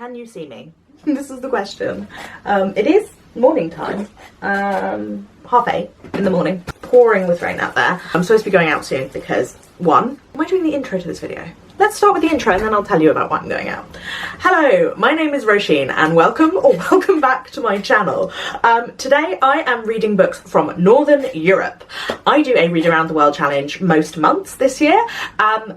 Can you see me? This is the question. It is morning time, 8:30 in the morning, pouring with rain out there. I'm supposed to be going out soon because, one, am I doing the intro to this video? Let's start with the intro and then I'll tell you about why I'm going out. Hello, my name is Roisin and welcome back to my channel. Today I am reading books from Northern Europe. I do a Read Around the World challenge most months this year,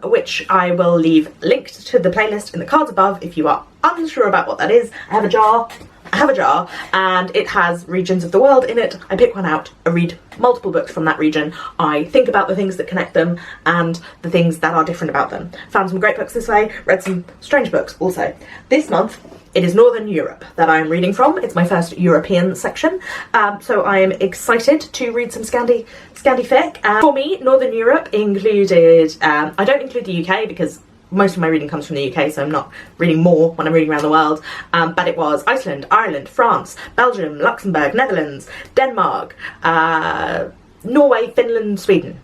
which I will leave linked to the playlist in the cards above if you are unsure about what that is. I have a jar and it has regions of the world in it. I pick one out, I read multiple books from that region, I think about the things that connect them and the things that are different about them. Found some great books this way, read some strange books also. This month it is Northern Europe that I am reading from. It's my first European section, so I am excited to read some Scandi fic. For me, Northern Europe included, I don't include the UK because most of my reading comes from the UK, so I'm not reading more when I'm reading around the world, but it was Iceland, Ireland, France, Belgium, Luxembourg, Netherlands, Denmark, Norway, Finland, Sweden.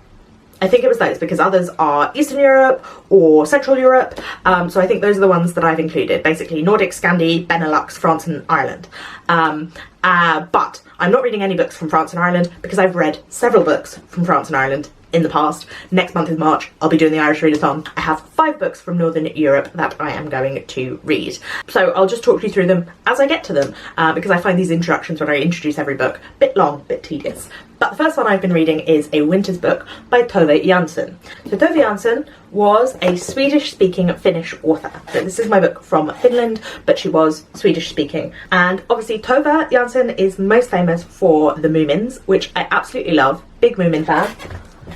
I think it was those because others are Eastern Europe or Central Europe, so I think those are the ones that I've included. Basically Nordic, Scandi, Benelux, France and Ireland. But I'm not reading any books from France and Ireland because I've read several books from France and Ireland in the past. Next month is March, I'll be doing the Irish Readathon. I have 5 books from Northern Europe that I am going to read. So I'll just talk you through them as I get to them, because I find these introductions when I introduce every book a bit long, a bit tedious. But the first one I've been reading is A Winter's Book by Tove Jansson. So Tove Jansson was a Swedish-speaking Finnish author. So this is my book from Finland, but she was Swedish-speaking. And obviously Tove Jansson is most famous for The Moomins, which I absolutely love. Big Moomin fan.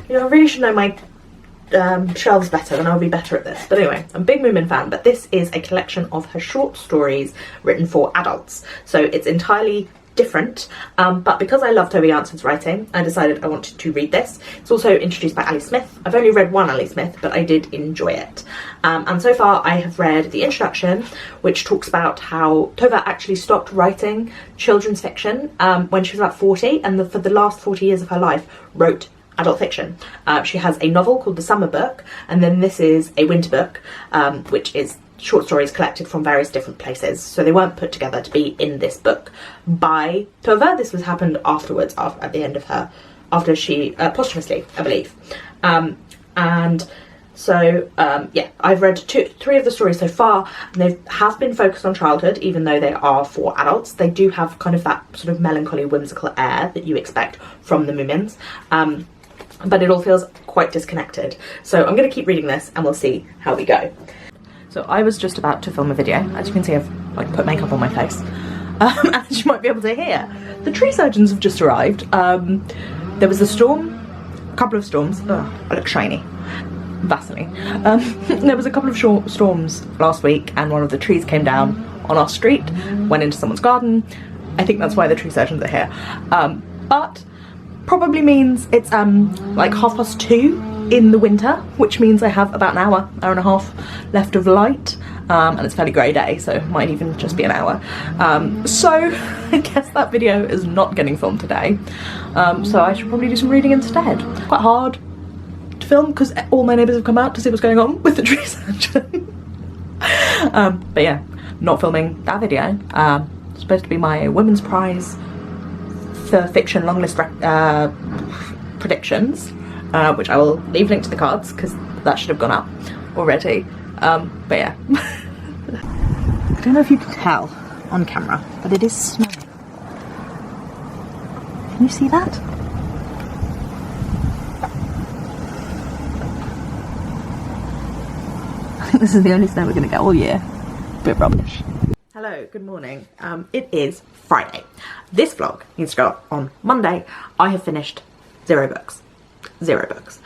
You know, I really should know my shelves better, then I'll be better at this. But anyway, I'm a big Moomin fan, but this is a collection of her short stories written for adults. So it's entirely different, but because I love Tove Jansson's writing, I decided I wanted to read this. It's also introduced by Ali Smith. I've only read one Ali Smith, but I did enjoy it. And so far I have read the introduction, which talks about how Tove actually stopped writing children's fiction when she was about 40, and for the last 40 years of her life wrote adult fiction. She has a novel called The Summer Book, and then this is a winter book, which is short stories collected from various different places. So they weren't put together to be in this book by Tove. This was happened afterwards, at the end of her, after she, posthumously, I believe. And so, yeah, I've read 3 of the stories so far, and they have been focused on childhood, even though they are for adults. They do have kind of that sort of melancholy, whimsical air that you expect from the Moomins. But it all feels quite disconnected. So I'm going to keep reading this and we'll see how we go. So I was just about to film a video. As you can see, I've like put makeup on my face. As you might be able to hear, the tree surgeons have just arrived. There was a storm, a couple of storms. Oh, I look shiny. Vaseline. There was a couple of storms last week and one of the trees came down on our street, went into someone's garden. I think that's why the tree surgeons are here. But probably means it's like 2:30 in the winter, which means I have about an hour and a half left of light, and it's a fairly grey day, so it might even just be an hour. So I guess that video is not getting filmed today, so I should probably do some reading instead. Quite hard to film because all my neighbours have come out to see what's going on with the tree surgeon. But yeah, not filming that video. It's supposed to be my Women's Prize for fiction long list predictions, which I will leave linked to the cards because that should have gone up already. But yeah, I don't know if you can tell on camera, but it is snowing. Can you see that? I think this is the only snow we're going to get all year. Bit rubbish. Hello, good morning. It is Friday. This vlog needs to go up on Monday. I have finished 0 books. 0 books.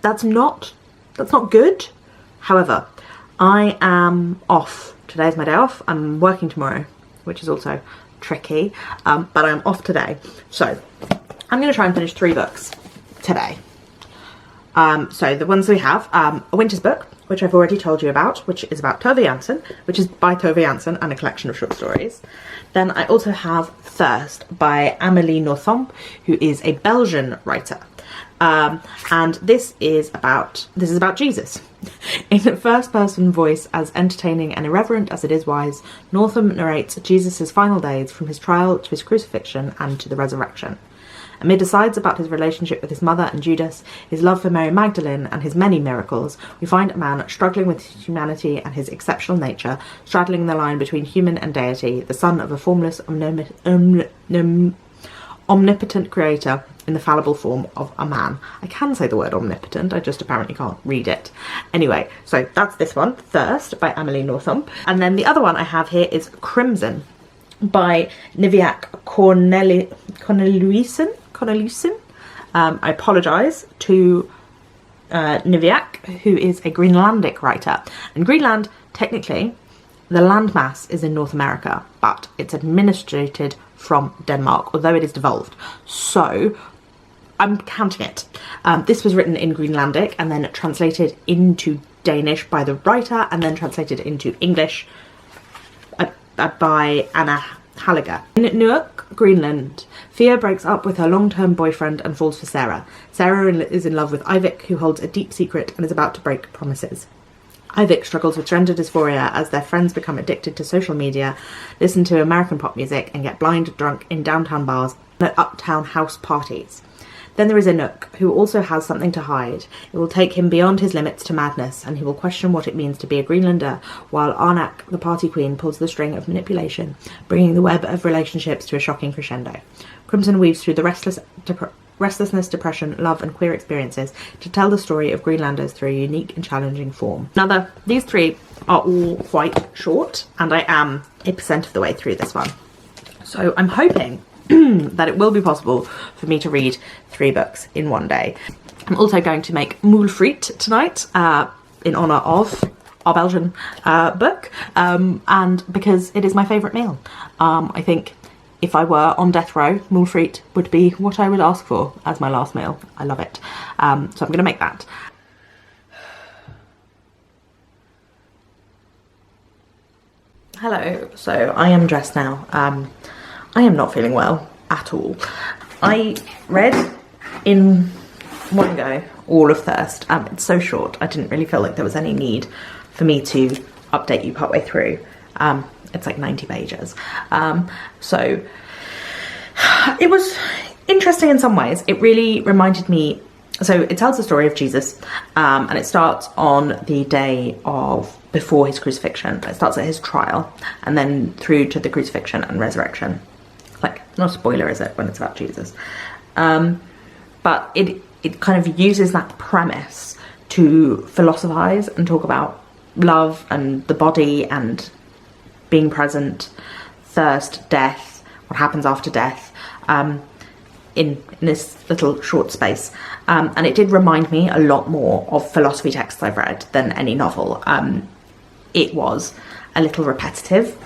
That's not good. However, I am off. Today's my day off. I'm working tomorrow, which is also tricky. But I'm off today. So I'm going to try and finish 3 books today. So the ones we have, A Winter's Book, which I've already told you about, which is about Tove Jansson, which is by Tove Jansson and a collection of short stories. Then I also have Thirst by Amelie Northomb, who is a Belgian writer. and this is about Jesus. In a first-person voice, as entertaining and irreverent as it is wise, Northomb narrates Jesus' final days from his trial to his crucifixion and to the resurrection. Amid asides about his relationship with his mother and Judas, his love for Mary Magdalene and his many miracles, we find a man struggling with humanity and his exceptional nature, straddling the line between human and deity, the son of a formless, omnipotent creator in the fallible form of a man. I can say the word omnipotent, I just apparently can't read it. Anyway, so that's this one, Thirst by Amelie Northomb. And then the other one I have here is Crimson by Niviaq Korneliussen. I apologise to Niviaq, who is a Greenlandic writer. And Greenland, technically, the landmass is in North America, but it's administrated from Denmark, although it is devolved. So I'm counting it. This was written in Greenlandic and then translated into Danish by the writer and then translated into English by Anna Halliger. In Niviaq, Greenland, Fia breaks up with her long-term boyfriend and falls for Sarah. Sarah is in love with Niviaq, who holds a deep secret and is about to break promises. Niviaq struggles with gender dysphoria as their friends become addicted to social media, listen to American pop music, and get blind drunk in downtown bars and at uptown house parties. Then there is Niviaq, who also has something to hide. It will take him beyond his limits to madness, and he will question what it means to be a Greenlander, while Arnak, the party queen, pulls the string of manipulation, bringing the web of relationships to a shocking crescendo. Crimson weaves through the restlessness, depression, love, and queer experiences to tell the story of Greenlanders through a unique and challenging form. Now, these three are all quite short, and I am 8% of the way through this one. So I'm hoping that it will be possible for me to read 3 books in one day. I'm also going to make moule frite tonight in honour of our Belgian book, and because it is my favourite meal. I think if I were on death row, moule frite would be what I would ask for as my last meal. I love it. So I'm going to make that. Hello, so I am dressed now. I am not feeling well at all. I read in one go all of Thirst. It's so short, I didn't really feel like there was any need for me to update you partway through. It's like 90 pages. So it was interesting in some ways. It really reminded me, so it tells the story of Jesus, and it starts on the day of before his crucifixion. It starts at his trial and then through to the crucifixion and resurrection. Like, not a spoiler, is it, when it's about Jesus? But it kind of uses that premise to philosophize and talk about love and the body and being present, thirst, death, what happens after death, in this little short space. And it did remind me a lot more of philosophy texts I've read than any novel. It was a little repetitive,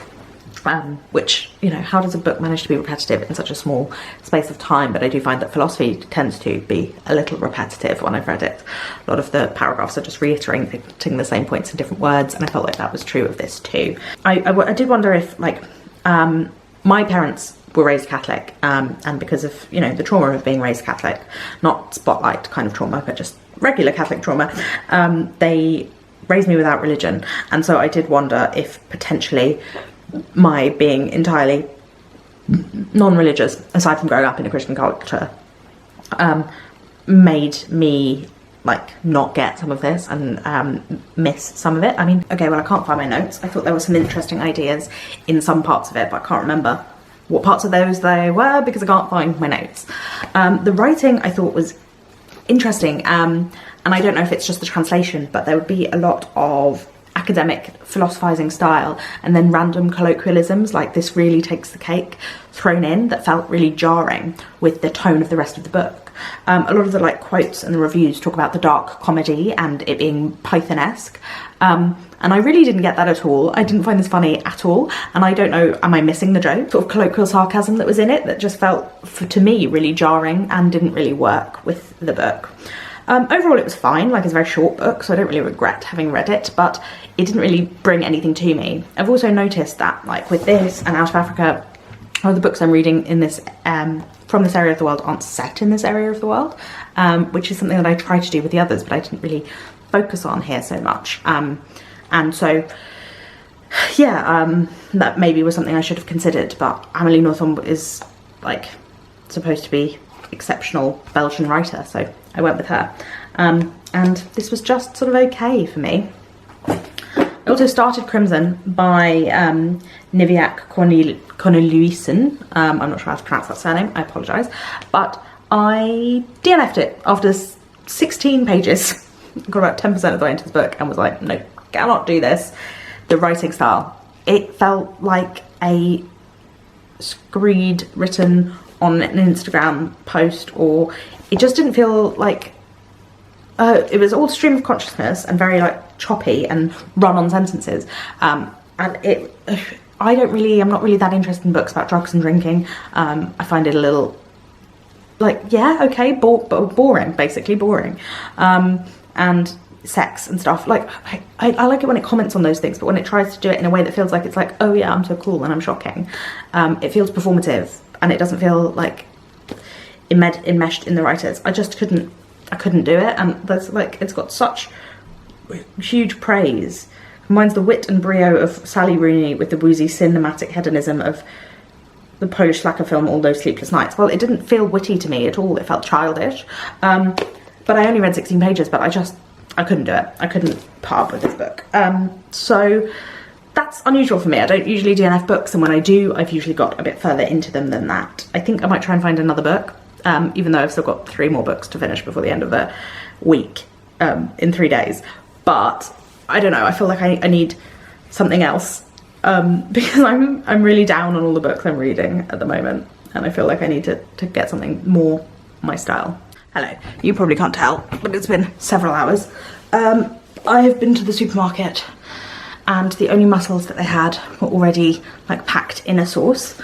which, you know, how does a book manage to be repetitive in such a small space of time? But I do find that philosophy tends to be a little repetitive when I've read it. A lot of the paragraphs are just reiterating the same points in different words, and I felt like that was true of this too. I did wonder if, like, my parents were raised Catholic, and because of, you know, the trauma of being raised Catholic, not spotlight kind of trauma, but just regular Catholic trauma, they raised me without religion. And so I did wonder if potentially my being entirely non-religious, aside from growing up in a Christian culture, made me like not get some of this and miss some of it. I mean, okay, well, I can't find my notes. I thought there were some interesting ideas in some parts of it, but I can't remember what parts of those they were because I can't find my notes. The writing I thought was interesting, and I don't know if it's just the translation, but there would be a lot of academic philosophizing style and then random colloquialisms like "this really takes the cake" thrown in that felt really jarring with the tone of the rest of the book. A lot of the like quotes and the reviews talk about the dark comedy and it being Python-esque, and I really didn't get that at all. I didn't find this funny at all, and I don't know, am I missing the joke? Sort of colloquial sarcasm that was in it that just felt, to me, really jarring and didn't really work with the book. Overall it was fine, like it's a very short book, so I don't really regret having read it, but it didn't really bring anything to me. I've also noticed that, like with this and Out of Africa, or the books I'm reading in this from this area of the world aren't set in this area of the world, which is something that I try to do with the others, but I didn't really focus on here so much. And so, yeah, that maybe was something I should have considered, but Amelie Northomb is like supposed to be exceptional Belgian writer, so I went with her. And this was just sort of okay for me. I also started Crimson by Niviaq Korneliussen. I'm not sure how to pronounce that surname, I apologise. But I DNF'd it after 16 pages. Got about 10% of the way into this book and was like, no, cannot do this. The writing style, it felt like a screed written on an Instagram post, or it just didn't feel like it was all stream of consciousness and very like choppy and run-on sentences. And I'm not really that interested in books about drugs and drinking. I find it a little like, yeah, okay, boring, basically boring. And sex and stuff. Like, I like it when it comments on those things, but when it tries to do it in a way that feels like it's like, oh yeah, I'm so cool and I'm shocking, it feels performative and it doesn't feel like enmeshed in the writers. I couldn't do it, and that's like, it's got such huge praise. Combines the wit and brio of Sally Rooney with the woozy cinematic hedonism of the Polish slacker film All Those Sleepless Nights. Well, it didn't feel witty to me at all, it felt childish. But I only read 16 pages, but I couldn't do it. I couldn't put up with this book. So that's unusual for me. I don't usually DNF books, and when I do, I've usually got a bit further into them than that. I think I might try and find another book, even though I've still got 3 more books to finish before the end of the week, in 3 days. But I don't know, I feel like I need something else, because I'm really down on all the books I'm reading at the moment, and I feel like I need to get something more my style. Hello, you probably can't tell, but it's been several hours. I have been to the supermarket, and the only mussels that they had were already like packed in a sauce,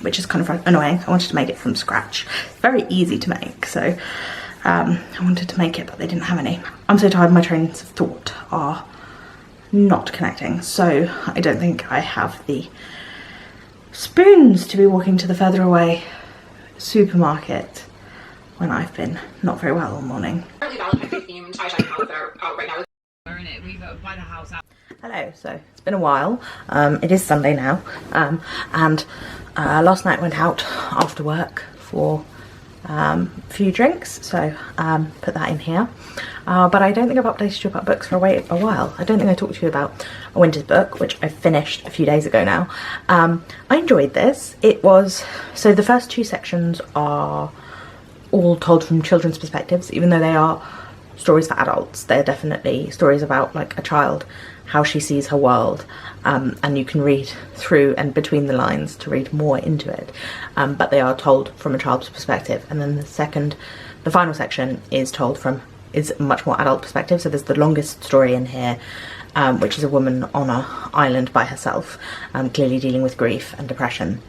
which is kind of annoying. I wanted to make it from scratch. It's very easy to make, so I wanted to make it, but they didn't have any. I'm so tired, my trains of thought are not connecting, so I don't think I have the spoons to be walking to the further away supermarket when I've been not very well all morning. Hello, so it's been a while. It is Sunday now, and last night went out after work for a few drinks, so put that in here. But I don't think I've updated you about books for a while. I don't think I talked to you about a winter's book, which I finished a few days ago now. I enjoyed this. It was, so the first 2 sections are all told from children's perspectives, even though they are stories for adults. They're definitely stories about like a child, how she sees her world, and you can read through and between the lines to read more into it, but they are told from a child's perspective. And then the final section is a much more adult perspective. So there's the longest story in here, which is a woman on an island by herself, clearly dealing with grief and depression.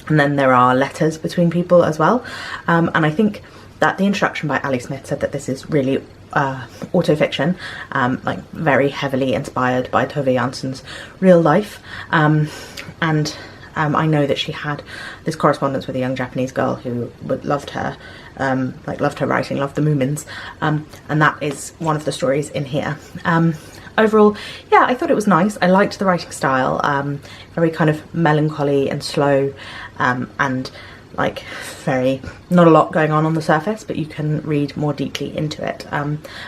And then there are letters between people as well. And I think that the introduction by Ali Smith said that this is really autofiction, like very heavily inspired by Tove Jansson's real life. And I know that she had this correspondence with a young Japanese girl who loved her, loved her writing, loved the Moomins. And that is one of the stories in here. Overall, yeah, I thought it was nice. I liked the writing style, very kind of melancholy and slow, and like not a lot going on the surface, but you can read more deeply into it.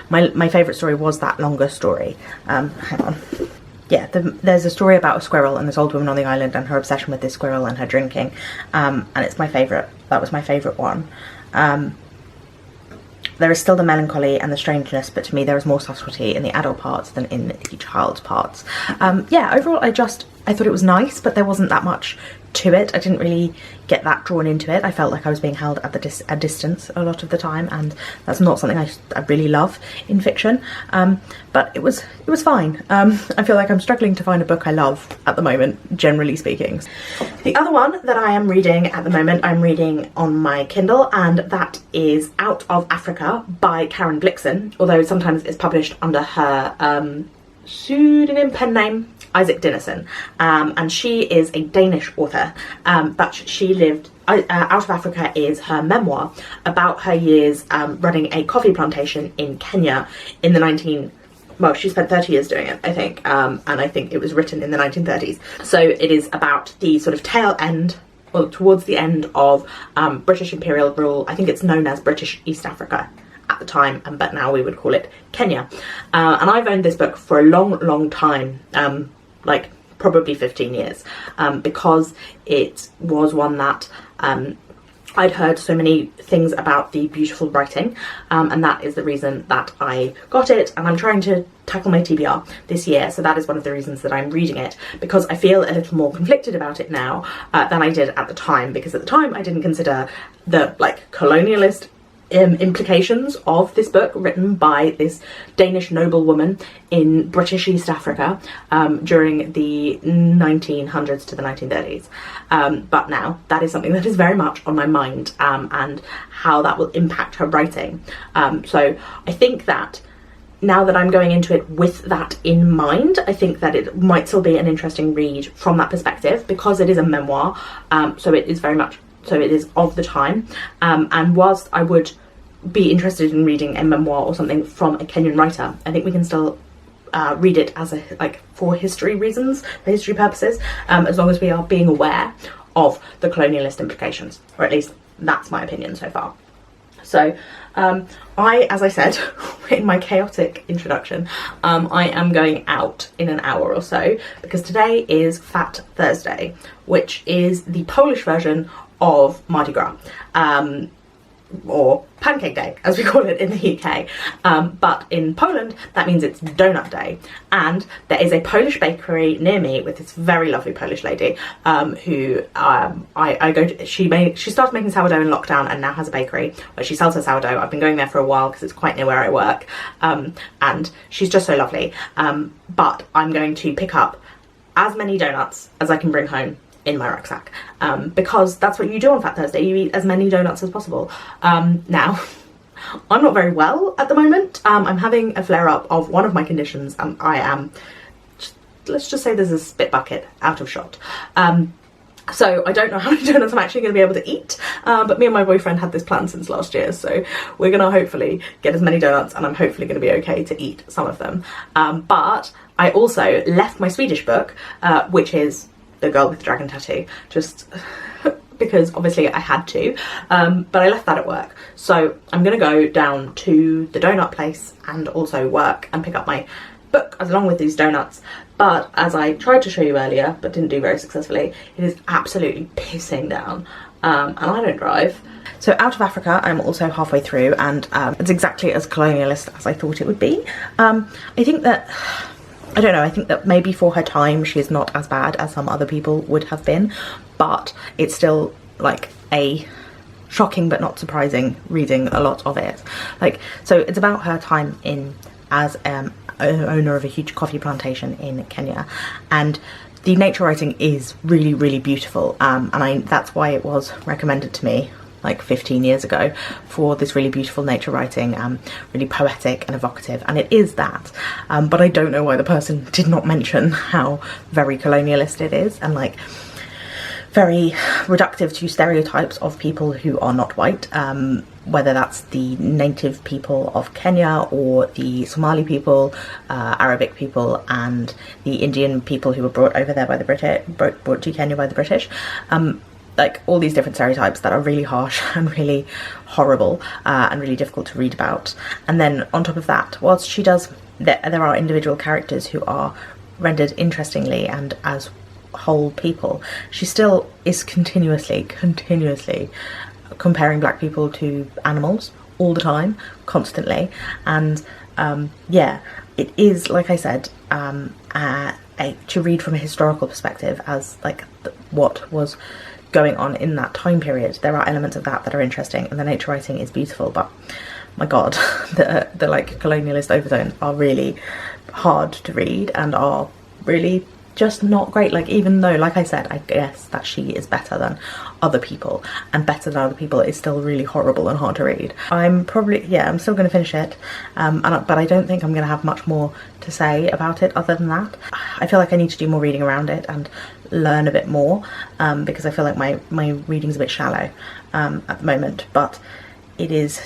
My favourite story was that longer story. Hang on. Yeah, there's a story about a squirrel and this old woman on the island and her obsession with this squirrel and her drinking, and it's my favourite. That was my favourite one. There is still the melancholy and the strangeness, but to me there is more subtlety in the adult parts than in the child's parts. Yeah, overall I thought it was nice, but there wasn't that much to it. I didn't really get that drawn into it. I felt like I was being held at a distance a lot of the time, and that's not something I really love in fiction. But it was fine. I feel like I'm struggling to find a book I love at the moment, generally speaking. The other one that I am reading at the moment, I'm reading on my Kindle, and that is Out of Africa by Karen Blixen, although sometimes it's published under her pseudonym, pen name, Isaac Dinesen, and she is a Danish author, but she lived Out of Africa is her memoir about her years running a coffee plantation in Kenya in the well, she spent 30 years doing it, I think, and I think it was written in the 1930s. So it is about the sort of tail end, or towards the end of British imperial rule. I think it's known as British East Africa at the time, but now we would call it Kenya. And I've owned this book for a long time, like probably 15 years, because it was one that I'd heard so many things about the beautiful writing, and that is the reason that I got it, and I'm trying to tackle my TBR this year, so that is one of the reasons that I'm reading it, because I feel a little more conflicted about it now than I did at the time, because at the time I didn't consider the like colonialist implications of this book written by this Danish noblewoman in British East Africa during the 1900s to the 1930s. But now that is something that is very much on my mind, and how that will impact her writing. So I think that now that I'm going into it with that in mind, I think that it might still be an interesting read from that perspective, because it is a memoir, so it is very much, so it is of the time, and whilst I would be interested in reading a memoir or something from a Kenyan writer, I think we can still read it as a, like, for history reasons, for history purposes, as long as we are being aware of the colonialist implications, or at least that's my opinion so far. So as I said in my chaotic introduction, I am going out in an hour or so, because today is Fat Thursday, which is the Polish version of Mardi Gras, or Pancake Day as we call it in the UK, but in Poland that means it's Donut Day, and there is a Polish bakery near me with this very lovely Polish lady who I go to. She started making sourdough in lockdown and now has a bakery where she sells her sourdough. I've been going there for a while because it's quite near where I work, and she's just so lovely, but I'm going to pick up as many donuts as I can bring home in my rucksack, because that's what you do on Fat Thursday. You eat as many donuts as possible. Now, I'm not very well at the moment. I'm having a flare-up of one of my conditions, and I am, let's just say there's a spit bucket out of shot. So I don't know how many donuts I'm actually going to be able to eat, but me and my boyfriend had this plan since last year, so we're going to hopefully get as many donuts, and I'm hopefully going to be okay to eat some of them. But I also left my Swedish book, which is The Girl with the Dragon Tattoo, just because obviously I had to, but I left that at work. So I'm going to go down to the donut place and also work and pick up my book along with these donuts. But as I tried to show you earlier, but didn't do very successfully, it is absolutely pissing down, and I don't drive. So Out of Africa I'm also halfway through, and it's exactly as colonialist as I thought it would be. I think that, I don't know, I think that maybe for her time she's not as bad as some other people would have been, but it's still like a shocking but not surprising reading a lot of it. Like, so it's about her time in as owner of a huge coffee plantation in Kenya, and the nature writing is really beautiful, and that's why it was recommended to me like 15 years ago, for this really beautiful nature writing, really poetic and evocative, and it is that, but I don't know why the person did not mention how very colonialist it is, and like very reductive to stereotypes of people who are not white, whether that's the native people of Kenya or the Somali people, Arabic people, and the Indian people who were brought over there by the British, brought to Kenya by the British. Like all these different stereotypes that are really harsh and really horrible, and really difficult to read about. And then on top of that, whilst she does, there are individual characters who are rendered interestingly and as whole people, she still is continuously comparing black people to animals all the time, constantly. And yeah, it is, like I said, to read from a historical perspective as like what was going on in that time period. There are elements of that are interesting, and the nature writing is beautiful, but my god, the like colonialist overtones are really hard to read and are really just not great. Like, even though, like I said, I guess that she is better than other people, and better than other people is still really horrible and hard to read. I'm probably, yeah, I'm still going to finish it, but I don't think I'm going to have much more to say about it other than that. I feel like I need to do more reading around it and learn a bit more, because I feel like my reading's a bit shallow at the moment, but it is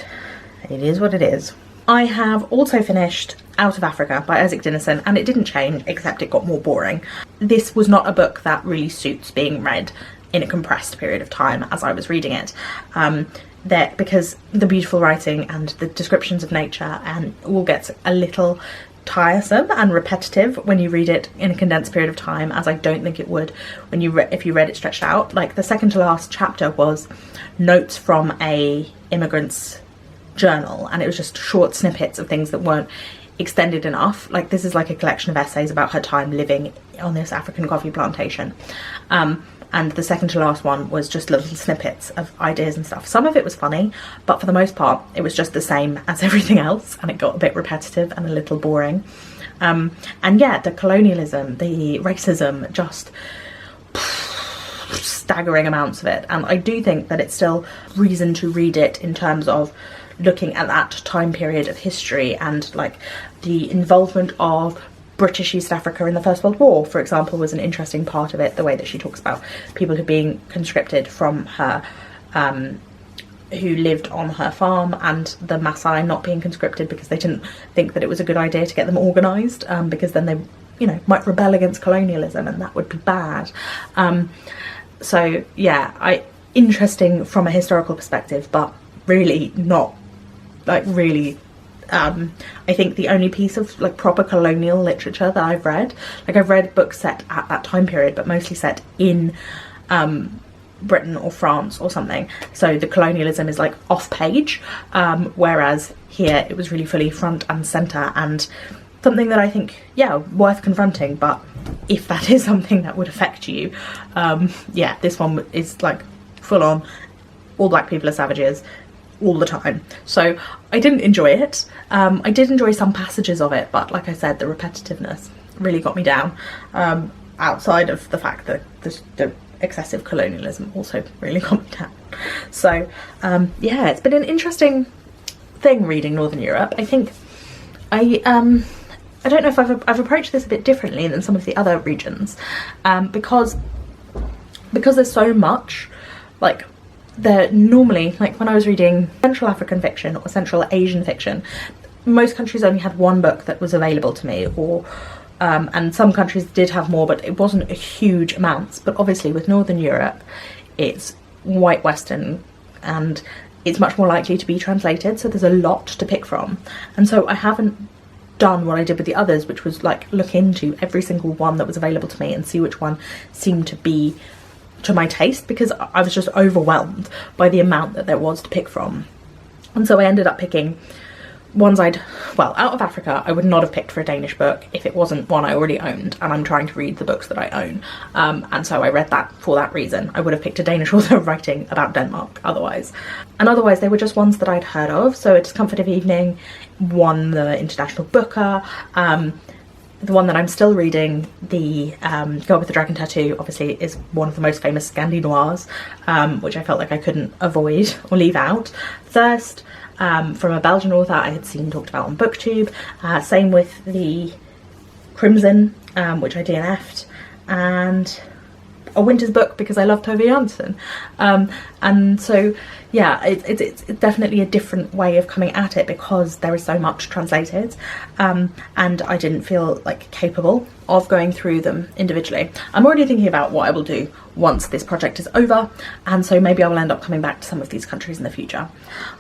what it is. I have also finished Out of Africa by Isaac Dinesen, and it didn't change except it got more boring. This was not a book that really suits being read in a compressed period of time as I was reading it. Because the beautiful writing and the descriptions of nature and all gets a little tiresome and repetitive when you read it in a condensed period of time, as I don't think it would when if you read it stretched out. Like, the second to last chapter was notes from a immigrant's journal, and it was just short snippets of things that weren't extended enough. Like, this is like a collection of essays about her time living on this African coffee plantation, and the second to last one was just little snippets of ideas and stuff. Some of it was funny, but for the most part it was just the same as everything else, and it got a bit repetitive and a little boring. And yeah, the colonialism, the racism, just staggering amounts of it, and I do think that it's still reason to read it in terms of looking at that time period of history, and like the involvement of British East Africa in the First World War, for example, was an interesting part of it. The way that she talks about people who are being conscripted from her, who lived on her farm, and the Maasai not being conscripted because they didn't think that it was a good idea to get them organised, because then they, you know, might rebel against colonialism, and that would be bad. So yeah, interesting from a historical perspective, but really not, like, really, I think the only piece of like proper colonial literature that I've read, like, I've read books set at that time period, but mostly set in Britain or France or something, so the colonialism is like off page, whereas here it was really fully front and centre, and something that I think, yeah, worth confronting. But if that is something that would affect you, yeah, this one is like full on, all black people are savages all the time. So I didn't enjoy it. I did enjoy some passages of it, but like I said, the repetitiveness really got me down, outside of the fact that the excessive colonialism also really got me down. So yeah, it's been an interesting thing reading Northern Europe. I think I don't know if I've approached this a bit differently than some of the other regions, because there's so much, like, normally, like when I was reading Central African fiction or Central Asian fiction, most countries only had one book that was available to me, or and some countries did have more, but it wasn't a huge amounts. But obviously with Northern Europe, it's white Western, and it's much more likely to be translated, so there's a lot to pick from. And so I haven't done what I did with the others, which was like look into every single one that was available to me and see which one seemed to be to my taste, because I was just overwhelmed by the amount that there was to pick from. And so I ended up picking ones Out of Africa I would not have picked for a Danish book if it wasn't one I already owned, and I'm trying to read the books that I own, and so I read that for that reason. I would have picked a Danish author writing about Denmark otherwise. And otherwise they were just ones that I'd heard of. So A Discomfort of Evening won the International Booker. The one that I'm still reading, the Girl with the Dragon Tattoo, obviously is one of the most famous Scandinoirs, which I felt like I couldn't avoid or leave out. Thirst, from a Belgian author I had seen talked about on BookTube. Same with the Crimson, which I DNF'd, and A Winter's Book because I love Tove Jansson. And so yeah, it's definitely a different way of coming at it because there is so much translated, and I didn't feel like capable of going through them individually. I'm already thinking about what I will do once this project is over, and so maybe I will end up coming back to some of these countries in the future.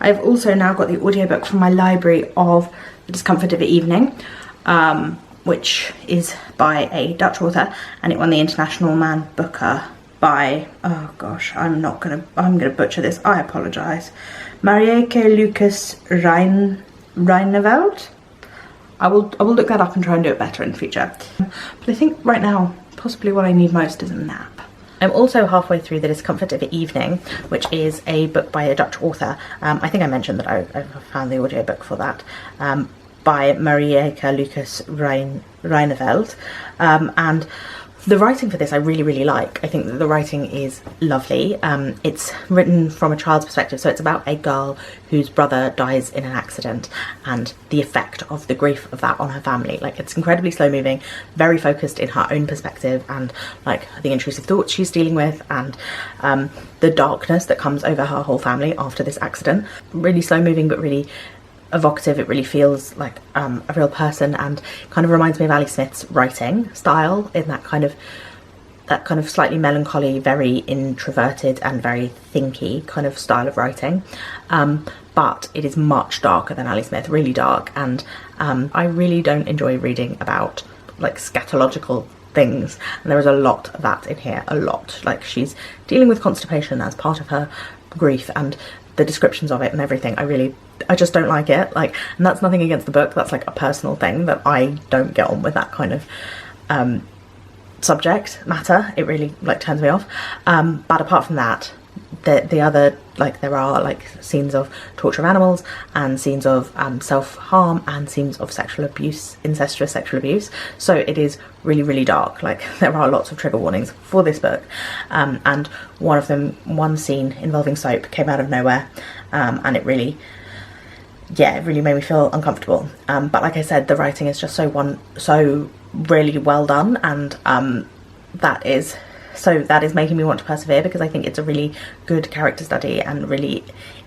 I've also now got the audiobook from my library of The Discomfort of the Evening, which is by a Dutch author, and it won the International Man Booker by, oh gosh, I'm gonna butcher this, I apologise. Marieke Lucas Rijneveld. I will look that up and try and do it better in the future. But I think right now, possibly what I need most is a nap. I'm also halfway through The Discomfort of the Evening, which is a book by a Dutch author. I think I mentioned that I found the audiobook for that, by Marieke Lucas Rijneveld. And The writing for this I really like. I think that the writing is lovely. It's written from a child's perspective, so it's about a girl whose brother dies in an accident and the effect of the grief of that on her family. Like, it's incredibly slow moving, very focused in her own perspective, and like the intrusive thoughts she's dealing with, and the darkness that comes over her whole family after this accident. Really slow moving, but really evocative. It really feels like a real person, and kind of reminds me of Ali Smith's writing style, in that kind of slightly melancholy, very introverted and very thinky kind of style of writing. But it is much darker than Ali Smith, really dark, and I really don't enjoy reading about like scatological things, and there is a lot of that in here, a lot. Like, she's dealing with constipation as part of her grief, and the descriptions of it and everything, I just don't like it. Like, and that's nothing against the book, that's like a personal thing, that I don't get on with that kind of subject matter. It really like turns me off. But apart from that, the other, like, there are like scenes of torture of animals, and scenes of self-harm, and scenes of sexual abuse, incestuous sexual abuse. So it is really dark. Like, there are lots of trigger warnings for this book, and one scene involving soap came out of nowhere, and it really made me feel uncomfortable. But like I said, the writing is just so really well done, and that is making me want to persevere, because I think it's a really good character study and really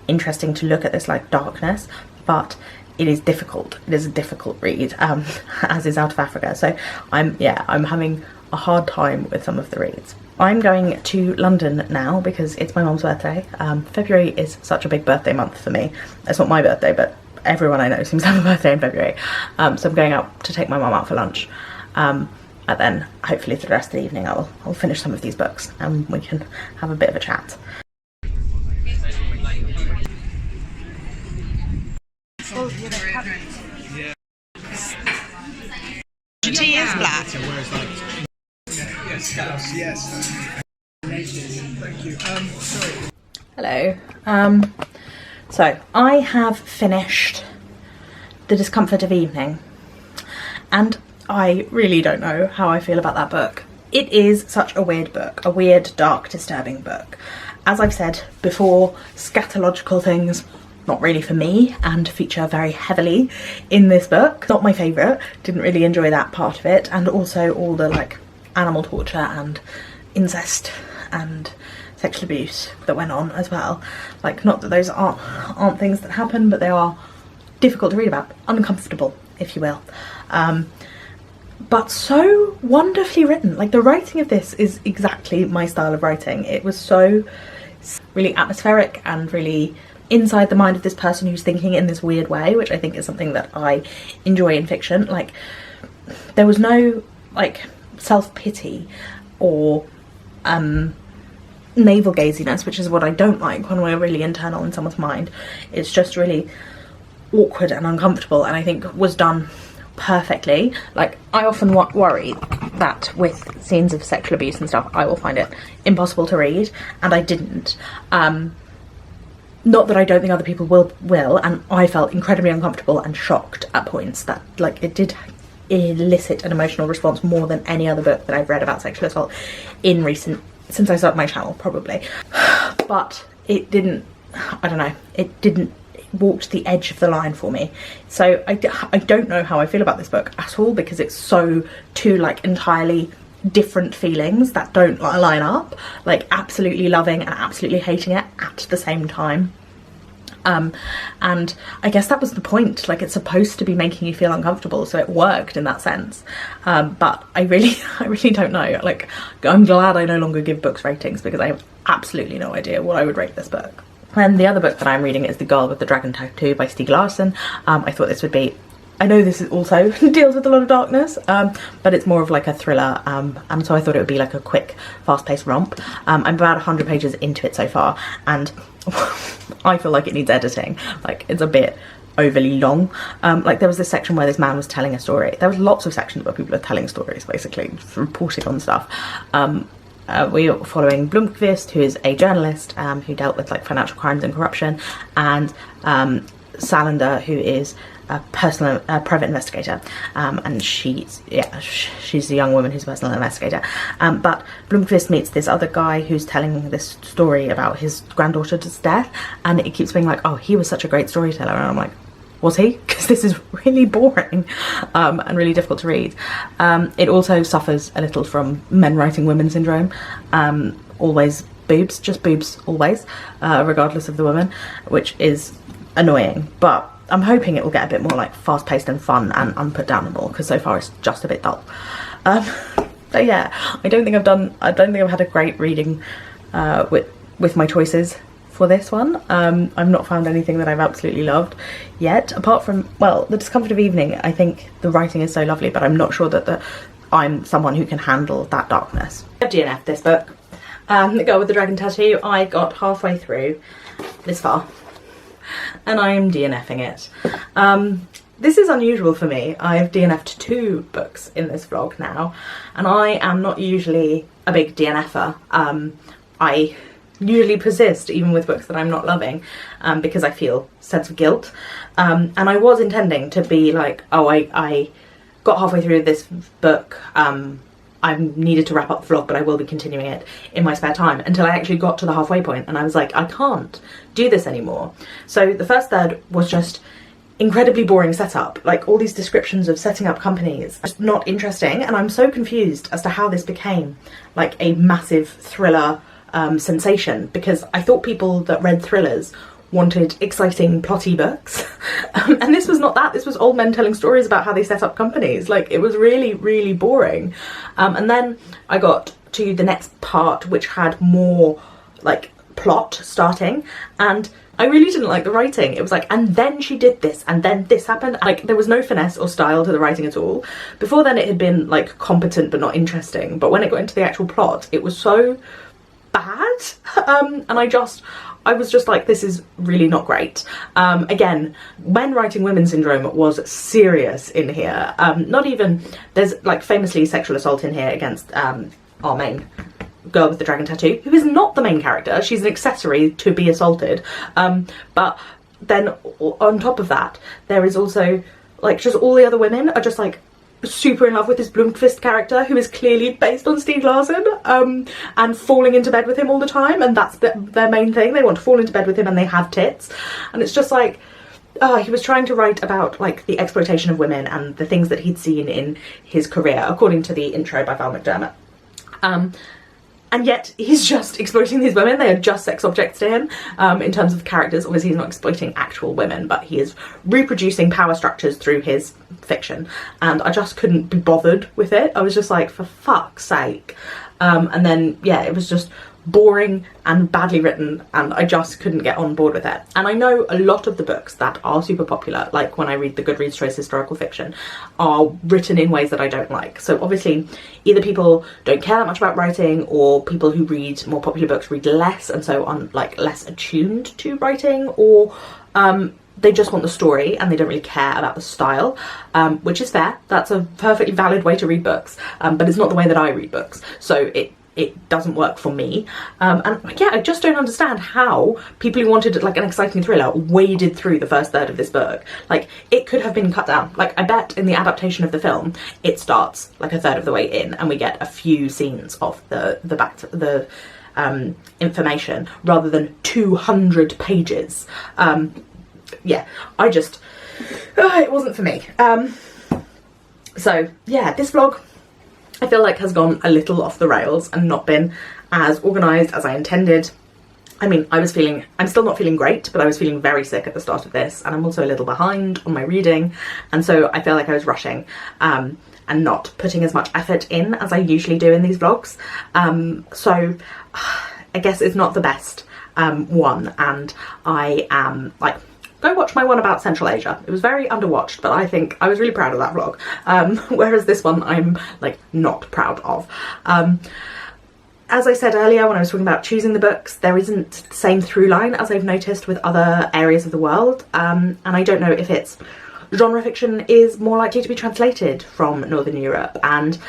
interesting to look at this like darkness. But it is difficult. It is a difficult read, as is Out of Africa. So I'm having a hard time with some of the reads. I'm going to London now because it's my mum's birthday. February is such a big birthday month for me. It's not my birthday, but everyone I know seems to have a birthday in February. So I'm going out to take my mum out for lunch. And then hopefully for the rest of the evening I'll finish some of these books and we can have a bit of a chat. Tea is black. Yes. Thank you. Sorry. Hello. So I have finished The Discomfort of Evening, and I really don't know how I feel about that book. It is such a weird book, a weird, dark, disturbing book. As I've said before, scatological things, not really for me, and feature very heavily in this book. Not my favourite, didn't really enjoy that part of it, and also all the like animal torture and incest and sexual abuse that went on as well. Like, not that those aren't things that happen, but they are difficult to read about, uncomfortable, if you will. But so wonderfully written. Like, the writing of this is exactly my style of writing. It was so really atmospheric and really inside the mind of this person who's thinking in this weird way, which I think is something that I enjoy in fiction. Like, there was no like self-pity or navel gaziness, which is what I don't like when we're really internal in someone's mind. It's just really awkward and uncomfortable, and I think was done perfectly. Like, I often worry that with scenes of sexual abuse and stuff I will find it impossible to read, and I didn't. Not that I don't think other people will, and I felt incredibly uncomfortable and shocked at points that like it did elicit an emotional response more than any other book that I've read about sexual assault since I started my channel, probably. But it didn't, I don't know, it didn't walked the edge of the line for me. So I don't know how I feel about this book at all, because it's so two like entirely different feelings that don't line up, like absolutely loving and absolutely hating it at the same time. And I guess that was the point, like it's supposed to be making you feel uncomfortable, so it worked in that sense. But I really don't know. Like, I'm glad I no longer give books ratings, because I have absolutely no idea what I would rate this book. And the other book that I'm reading is The Girl with the Dragon Tattoo by Stieg Larsson. I thought this would be, I know this is also deals with a lot of darkness, but it's more of like a thriller, and so I thought it would be like a quick, fast-paced romp. I'm about 100 pages into it so far, and I feel like it needs editing. Like, it's a bit overly long. Like, there was this section where this man was telling a story. There was lots of sections where people are telling stories, basically, reporting on stuff. We are following Blomqvist, who is a journalist who dealt with like financial crimes and corruption, and Salander, who is private investigator, and she's a young woman who's a personal investigator. But Blomqvist meets this other guy who's telling this story about his granddaughter's death, and it keeps being like, oh, he was such a great storyteller, and I'm like, was he? Because this is really boring and really difficult to read. It also suffers a little from men writing women syndrome. Always boobs, just boobs always, regardless of the woman, which is annoying. But I'm hoping it will get a bit more like fast-paced and fun and unputdownable, because so far it's just a bit dull. But yeah, I don't think I've had a great reading with my choices for this one. I've not found anything that I've absolutely loved yet, apart from, well, The Discomfort of Evening. I think the writing is so lovely, but I'm not sure that I'm someone who can handle that darkness. I've DNF'd this book. The Girl with the Dragon Tattoo. I got halfway through this far, and I am DNFing it. This is unusual for me. I've DNF'd 2 books in this vlog now, and I am not usually a big DNFer. I usually persist even with books that I'm not loving, because I feel a sense of guilt. And I was intending to be like, oh, I got halfway through this book, I needed to wrap up the vlog, but I will be continuing it in my spare time, until I actually got to the halfway point and I was like, I can't do this anymore. So the first third was just incredibly boring setup, like all these descriptions of setting up companies, just not interesting, and I'm so confused as to how this became like a massive thriller sensation, because I thought people that read thrillers wanted exciting plotty books, and this was not that. This was old men telling stories about how they set up companies. Like, it was really, really boring. And then I got to the next part, which had more like plot starting, and I really didn't like the writing. It was like, and then she did this, and then this happened. Like, there was no finesse or style to the writing at all. Before then it had been like competent but not interesting, but when it got into the actual plot, it was so bad. And I was just like, this is really not great. Again, men writing women syndrome was serious in here. Not even, there's like famously sexual assault in here against our main girl with the dragon tattoo, who is not the main character. She's an accessory to be assaulted. But then on top of that, there is also like, just all the other women are just like super in love with this Blomqvist character, who is clearly based on Stieg Larsson, and falling into bed with him all the time, and that's their main thing. They want to fall into bed with him and they have tits, and it's just like, he was trying to write about like the exploitation of women and the things that he'd seen in his career, according to the intro by Val McDermott. And yet he's just exploiting these women. They are just sex objects to him. In terms of characters, obviously he's not exploiting actual women, but he is reproducing power structures through his fiction. And I just couldn't be bothered with it. I was just like, for fuck's sake. And then, yeah, it was just boring and badly written, and I just couldn't get on board with it. And I know a lot of the books that are super popular, like when I read the Goodreads Choice Historical Fiction, are written in ways that I don't like. So obviously either people don't care that much about writing, or people who read more popular books read less and so on, like less attuned to writing, or they just want the story and they don't really care about the style, which is fair. That's a perfectly valid way to read books, but it's not the way that I read books, so it doesn't work for me. And yeah, I just don't understand how people who wanted like an exciting thriller waded through the first third of this book. Like, it could have been cut down. Like, I bet in the adaptation of the film it starts like a third of the way in and we get a few scenes of the information rather than 200 pages. Yeah, I just it wasn't for me. So yeah, this vlog I feel like has gone a little off the rails and not been as organised as I intended. I mean, I'm still not feeling great, but I was feeling very sick at the start of this, and I'm also a little behind on my reading, and so I feel like I was rushing and not putting as much effort in as I usually do in these vlogs. So I guess it's not the best one, and I am like, go watch my one about Central Asia. It was very underwatched, but I think I was really proud of that vlog. Whereas this one I'm like not proud of. As I said earlier when I was talking about choosing the books, there isn't the same through line as I've noticed with other areas of the world. And I don't know if it's genre fiction is more likely to be translated from Northern Europe, and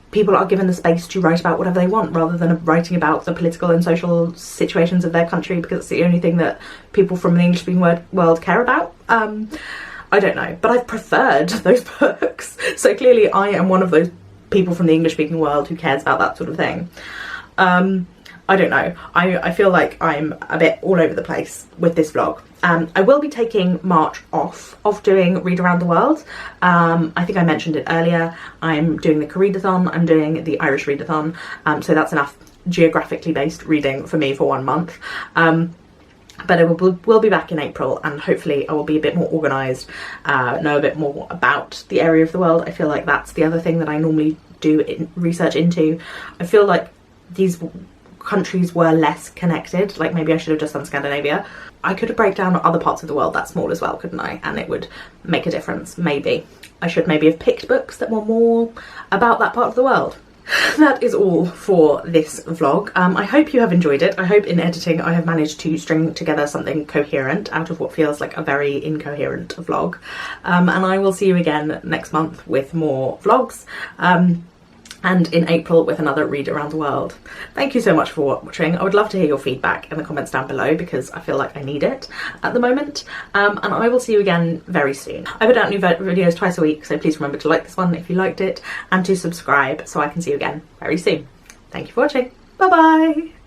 people are given the space to write about whatever they want rather than writing about the political and social situations of their country because it's the only thing that people from the English-speaking world care about. I don't know, but I've preferred those books. So clearly I am one of those people from the English speaking world who cares about that sort of thing. I don't know. I feel like I'm a bit all over the place with this vlog. I will be taking March off of doing Read Around the World. I think I mentioned it earlier. I'm doing the Readathon, I'm doing the Irish Readathon, so that's enough geographically based reading for me for 1 month. But I will be back in April, and hopefully I will be a bit more organised, know a bit more about the area of the world. I feel like that's the other thing that I normally do research into. I feel like these countries were less connected, like maybe I should have just done Scandinavia. I could have break down other parts of the world that small as well, couldn't I? And it would make a difference, maybe. I should maybe have picked books that were more about that part of the world. That is all for this vlog. I hope you have enjoyed it. I hope in editing I have managed to string together something coherent out of what feels like a very incoherent vlog. And I will see you again next month with more vlogs. And in April with another Read Around the World. Thank you so much for watching. I would love to hear your feedback in the comments down below because I feel like I need it at the moment. And I will see you again very soon. I put out new videos twice a week, so please remember to like this one if you liked it and to subscribe so I can see you again very soon. Thank you for watching. Bye bye.